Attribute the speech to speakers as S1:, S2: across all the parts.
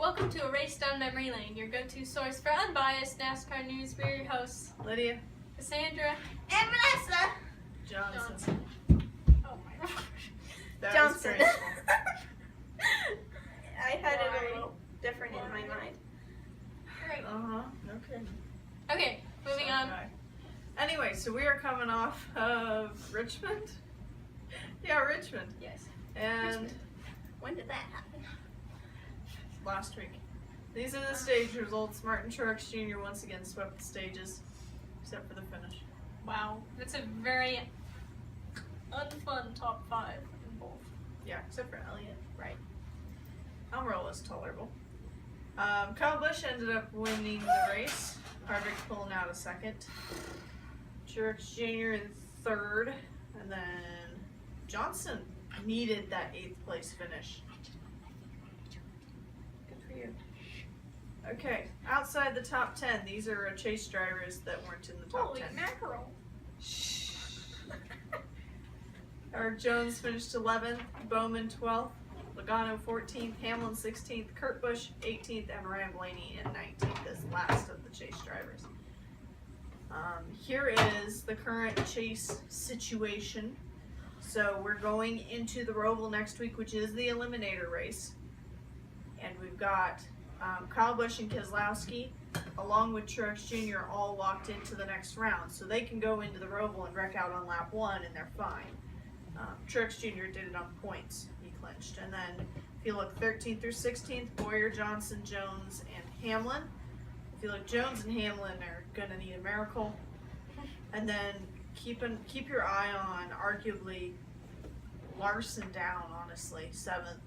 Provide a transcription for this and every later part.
S1: Welcome to A Race Down Memory Lane, your go-to source for unbiased NASCAR news. We're your hosts,
S2: Lydia.
S1: Cassandra.
S3: And Vanessa.
S2: Johnson.
S1: Oh my gosh.
S2: That
S3: Johnson.
S2: was graceful.
S3: I had
S1: Why?
S3: it a little different in my mind.
S1: Great.
S2: Okay.
S1: Okay, moving on.
S2: Okay. Anyway, so we are coming off of Richmond. Yeah, Richmond.
S1: Yes.
S2: And
S3: Richmond. When did that happen?
S2: last week. These are the stage results. Martin Truex Jr. once again swept the stages, except for the finish.
S1: Wow, that's a very unfun top 5 in both.
S2: Yeah, except for Elliott.
S1: Right.
S2: Almirola was tolerable. Kyle Busch ended up winning the race. Harvick pulling out a second. Truex Jr. in third. And then Johnson needed that 8th place finish. Good for you. Okay, outside the top 10, these are chase drivers that weren't in the top
S1: Holy
S2: 10.
S1: mackerel.
S2: Eric Jones finished 11th, Bowman 12th, Logano 14th, Hamlin 16th, Kurt Busch 18th, and Ryan Blaney in 19th as last of the chase drivers. Here is the current chase situation. So we're going into the Roval next week, which is the Eliminator race. And we've got Kyle Busch and Keselowski, along with Truex Jr., all locked into the next round. So they can go into the Roval and wreck out on lap 1, and they're fine. Truex Jr. did it on points. He clinched. And then if you look 13th through 16th, Boyer, Johnson, Jones, and Hamlin. If you look, Jones and Hamlin are going to need a miracle. And then keep your eye on, arguably, Larson down, honestly. 7th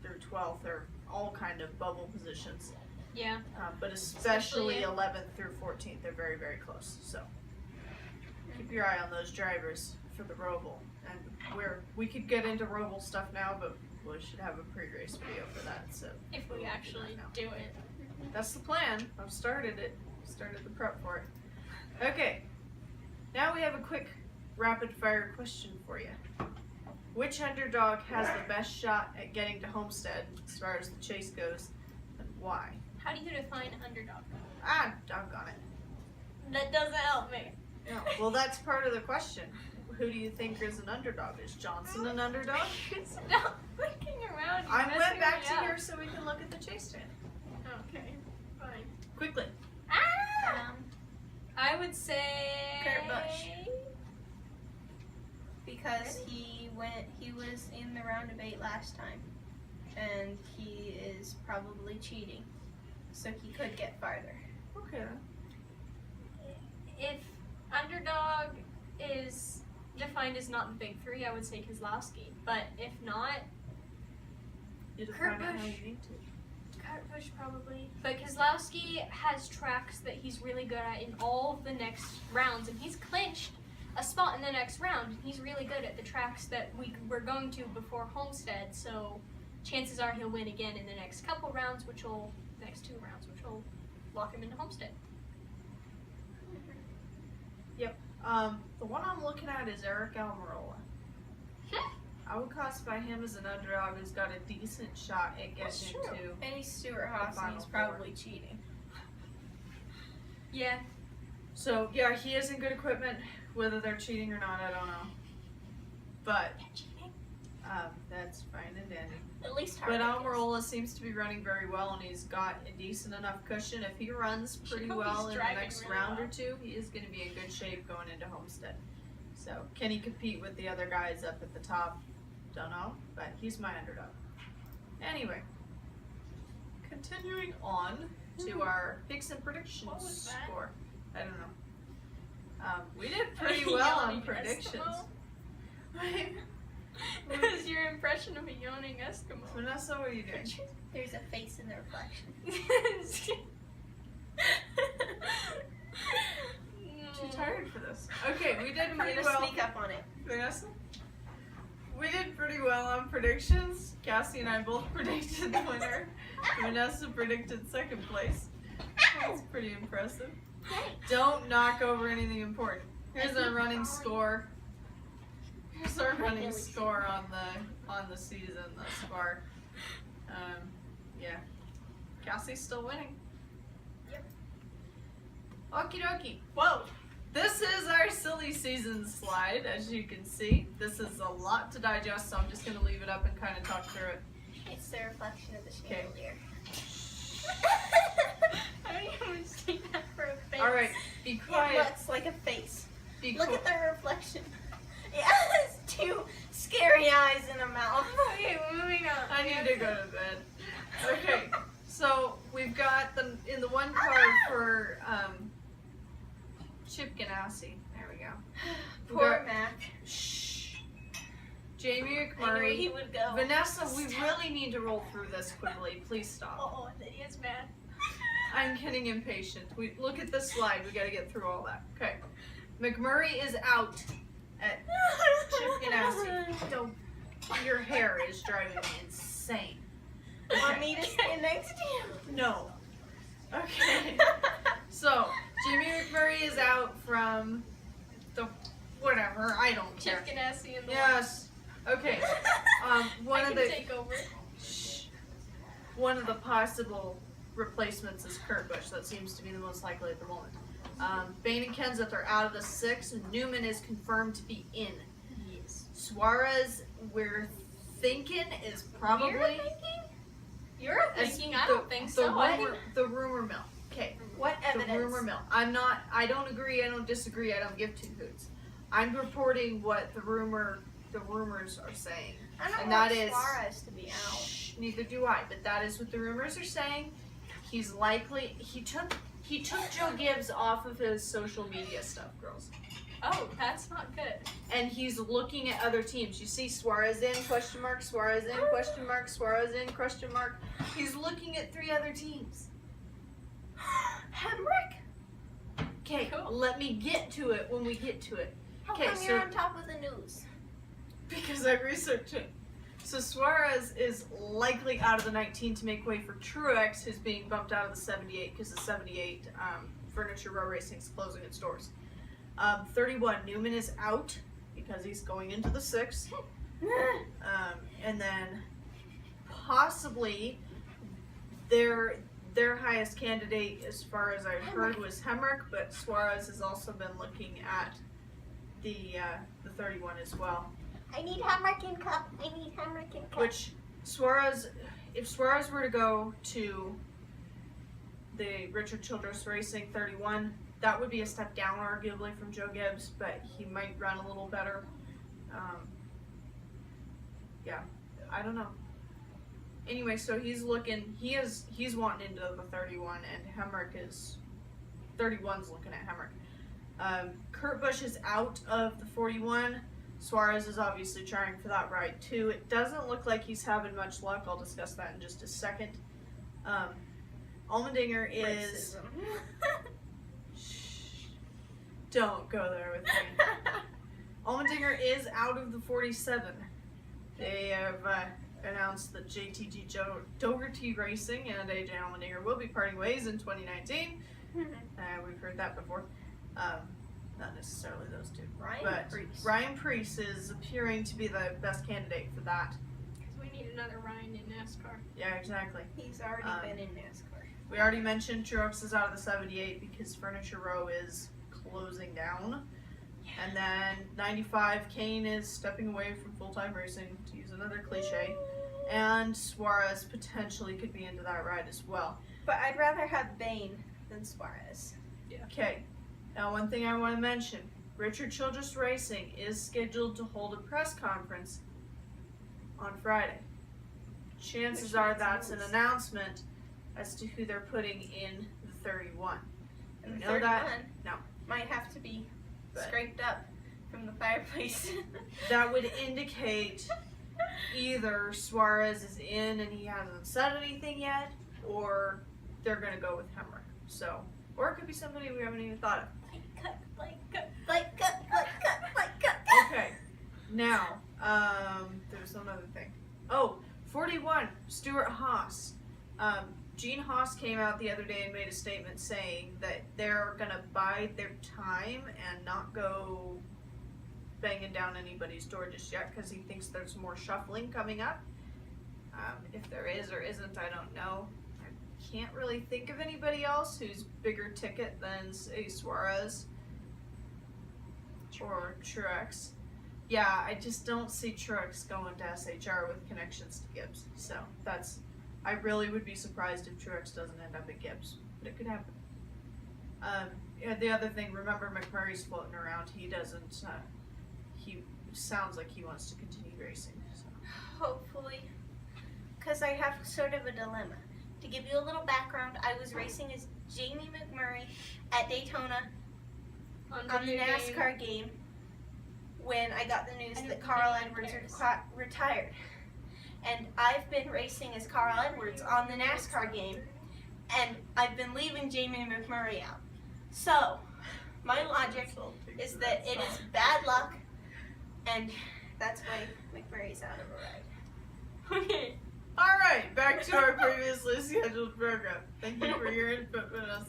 S2: through 12th are all kind of bubble positions.
S1: Yeah.
S2: But especially
S1: Especially
S2: 11th through 14th, they're very, very close. So keep your eye on those drivers for the Roval. And we could get into Roval stuff now, but we should have a pre-race video for that. So
S1: If we actually do it.
S2: that's the plan. I've started it. Started the prep for it. Okay. Now we have a quick rapid-fire question for you. Which underdog has the best shot at getting to Homestead as far as the chase goes, and why?
S1: How do you define underdog?
S2: Ah, doggone it.
S1: That doesn't help me.
S2: No. Well, that's part of the question. Who do you think is an underdog? Is Johnson an underdog?
S1: Stop looking around. You're
S2: I went
S1: messing
S2: back
S1: me
S2: to
S1: up.
S2: here so we can look at the chase stand.
S1: Okay, fine.
S2: Quickly.
S1: I would say
S3: Kurt Busch. Because he was in the round of 8 last time, and he is probably cheating, so he could get farther.
S2: Okay.
S1: If underdog is defined as not the big 3, I would say Keselowski. But if not,
S2: You
S1: Kurt
S2: define it how
S1: Busch.
S2: you need to.
S1: Kurt Busch probably. But Keselowski has tracks that he's really good at in all of the next rounds, and he's clinched a spot in the next round. And he's really good at the tracks that we're going to before Homestead, so chances are he'll win again in the next couple rounds, next 2 rounds, which will lock him into Homestead.
S2: Yep. The one I'm looking at is Eric Almirola. I would classify him as an underdog who's got a decent shot at
S1: That's
S2: getting
S1: true.
S2: into.
S3: And he's Stuart Haas, and
S2: Final
S3: he's
S2: four.
S3: probably cheating.
S1: Yeah.
S2: So yeah, he is in good equipment. Whether they're cheating or not, I don't know. But that's fine and dandy.
S1: At least
S2: But
S1: Harvick is.
S2: Almirola seems to be running very well, and he's got a decent enough cushion. If he runs pretty
S1: hope
S2: well
S1: he's
S2: in the
S1: driving
S2: next
S1: really
S2: round
S1: well.
S2: or 2, he is going to be in good shape going into Homestead. So can he compete with the other guys up at the top? Don't know, but he's my underdog. Anyway, continuing on to our picks and predictions
S1: What was that?
S2: score. I don't know. We did pretty well on
S1: Yawning
S2: predictions.
S1: Eskimo? It was your impression of a yawning Eskimo.
S2: Vanessa, what are you doing?
S3: There's a face in the reflection.
S2: Too tired for this. Okay, we did
S3: I'm
S2: pretty
S3: gonna
S2: well.
S3: sneak up on it.
S2: Vanessa? We did pretty well on predictions. Cassie and I both predicted the winner. Vanessa predicted 2nd place. That's pretty impressive. Don't knock over anything important. Here's our running score. Here's our running score on the season thus far. Yeah. Cassie's still winning.
S3: Yep.
S2: Okie dokie. Whoa. This is our silly season slide, as you can see. This is a lot to digest, so I'm just going to leave it up and kind of talk through it.
S3: It's the reflection of the
S2: Okay.
S3: chandelier. I don't even see that for a face.
S2: Alright, be
S3: It
S2: quiet.
S3: looks like a face.
S2: Be
S3: Look
S2: cool.
S3: at the reflection. It has two scary eyes and a mouth.
S1: Okay, moving on.
S2: I need to go to bed. Okay, so we've got in the one card for Chip Ganassi. There we go.
S3: Poor Mac.
S2: Shh. Jamie
S3: I knew
S2: McMurray.
S3: he would go.
S2: Vanessa, we really need to roll through this quickly. Please stop.
S1: Oh, Lydia's mad.
S2: I'm getting impatient. We look at the slide. We got to get through all that. Okay. McMurray is out at Chip Ganassi. Don't. Your hair is driving me insane.
S3: Want me to stand next to you?
S2: No. Okay. So, Jamie McMurray is out from the whatever. I don't care.
S1: Chip Ganassi and the
S2: Yes. Okay. One
S1: I
S2: of
S1: can
S2: the
S1: take over.
S2: one of the possible replacements is Kurt Busch. That seems to be the most likely at the moment. Bain and Kenseth are out of the 6. Newman is confirmed to be in.
S1: Yes.
S2: Suarez, we're thinking is probably
S1: You're thinking? You're
S2: as
S1: thinking? I don't think so.
S2: The rumor mill. Okay.
S3: What evidence?
S2: The rumor mill. I don't agree, I don't disagree, I don't give two hoots. I'm reporting what the rumors are saying.
S3: I don't
S2: And
S3: want
S2: that is-
S3: Suarez to be out.
S2: Shh, neither do I, but that is what the rumors are saying. He's likely he took Joe Gibbs off of his social media stuff, girls.
S1: Oh, that's not good.
S2: And he's looking at other teams. You see Suarez in, question mark, Suarez in, question mark, Suarez in, question mark. He's looking at 3 other teams.
S3: Hemrick?
S2: Okay,
S1: Cool.
S2: let me get to it when we get to it.
S3: How
S2: Okay,
S3: come
S2: so-
S3: you're on top of the news?
S2: Because I researched it. So Suarez is likely out of the 19 to make way for Truex, who's being bumped out of the 78 because the 78 Furniture Row Racing is closing its doors. 31, Newman is out because he's going into the 6. And then possibly their highest candidate, as far as I heard, was Hemrick, but Suarez has also been looking at the 31 as well.
S3: I need Hemrick and Cup. I need Hemrick and Cup.
S2: Which Suarez, if Suarez were to go to the Richard Childress Racing 31, that would be a step down arguably from Joe Gibbs, but he might run a little better. Yeah, I don't know. Anyway, so he's looking, he's wanting into the 31, and 31's looking at Hemrick. Kurt Busch is out of the 41. Suarez is obviously trying for that ride too. It doesn't look like he's having much luck. I'll discuss that in just a second. Allmendinger is... Shh. Don't go there with me. Allmendinger is out of the 47. They have announced that JTG Dougherty Racing and AJ Allmendinger will be parting ways in 2019. We've heard that before. Not necessarily those two. Ryan Preece is appearing to be the best candidate for that.
S1: Because we need another Ryan in NASCAR.
S2: Yeah, exactly.
S3: He's already been in NASCAR.
S2: We already mentioned Truex is out of the 78 because Furniture Row is closing down. And then 95, Kane is stepping away from full-time racing, to use another cliche. And Suarez potentially could be into that ride as well.
S3: But I'd rather have Bain than Suarez.
S2: Okay, now one thing I want to mention. Richard Childress Racing is scheduled to hold a press conference on Friday. Chances are that's an announcement as to who they're putting in the 31.
S3: And
S2: You
S3: the
S2: know
S3: 31
S2: that? No.
S3: might have to be
S2: But-
S3: scraped up from the fireplace.
S2: That would indicate either Suarez is in and he hasn't said anything yet, or they're going to go with Hemrick. So, or it could be somebody we haven't even thought of. Okay, now, there's another thing. Oh, 41, Stuart Haas. Gene Haas came out the other day and made a statement saying that they're going to bide their time and not go banging down anybody's door just yet because he thinks there's more shuffling coming up. If there is or isn't, I don't know. can't really think of anybody else who's bigger ticket than, say, Suarez or Truex. Yeah, I just don't see Truex going to SHR with connections to Gibbs. So I really would be surprised if Truex doesn't end up at Gibbs, but it could happen. The other thing, remember McMurray's floating around. He doesn't. He sounds like he wants to continue racing. So.
S3: Hopefully, because I have sort of a dilemma. To give you a little background, I was racing as Jamie McMurray at Daytona on the NASCAR game when I got the news that Carl Edwards retired. And I've been racing as Carl Edwards on the NASCAR game, and I've been leaving Jamie McMurray out. So, my logic is that it is bad luck, and that's why McMurray's out of a ride. Okay.
S2: Alright, back to our previously scheduled program. Thank you for your input, Vanessa.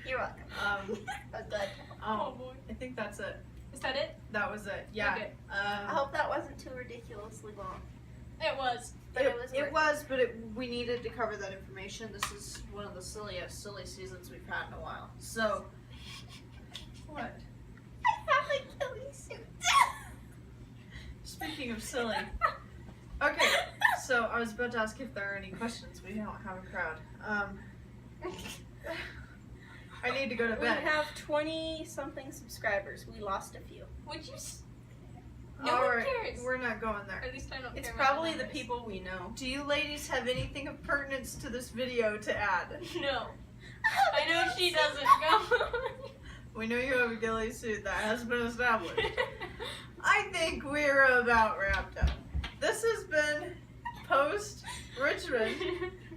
S3: You're welcome. But good.
S1: Oh boy.
S2: I think that's it.
S1: Is that it?
S2: That was it. Yeah.
S1: Okay.
S3: I hope that wasn't too ridiculously long.
S1: It was.
S3: But
S2: it was, but we needed to cover that information. This is one of the silliest silly seasons we've had in a while. So, what?
S3: I have a ghillie suit.
S2: Speaking of silly. Okay, so I was about to ask if there are any questions. We don't have a crowd. I need to go to bed.
S3: We have 20-something subscribers. We lost a few.
S1: Would you? No one
S2: Alright,
S1: cares.
S2: we're not going there.
S1: At least I don't
S3: It's
S1: care.
S3: probably
S1: about
S3: the
S1: numbers.
S3: people we know.
S2: Do you ladies have anything of pertinence to this video to add?
S1: No. I know she doesn't. Go.
S2: We know you have a ghillie suit. That has been established. I think we're about wrapped up. This has been Post-Richmond,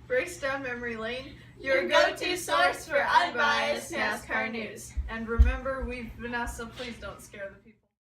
S2: Race Down Memory Lane, your go-to source for unbiased NASCAR news. And remember, Vanessa, please don't scare the people.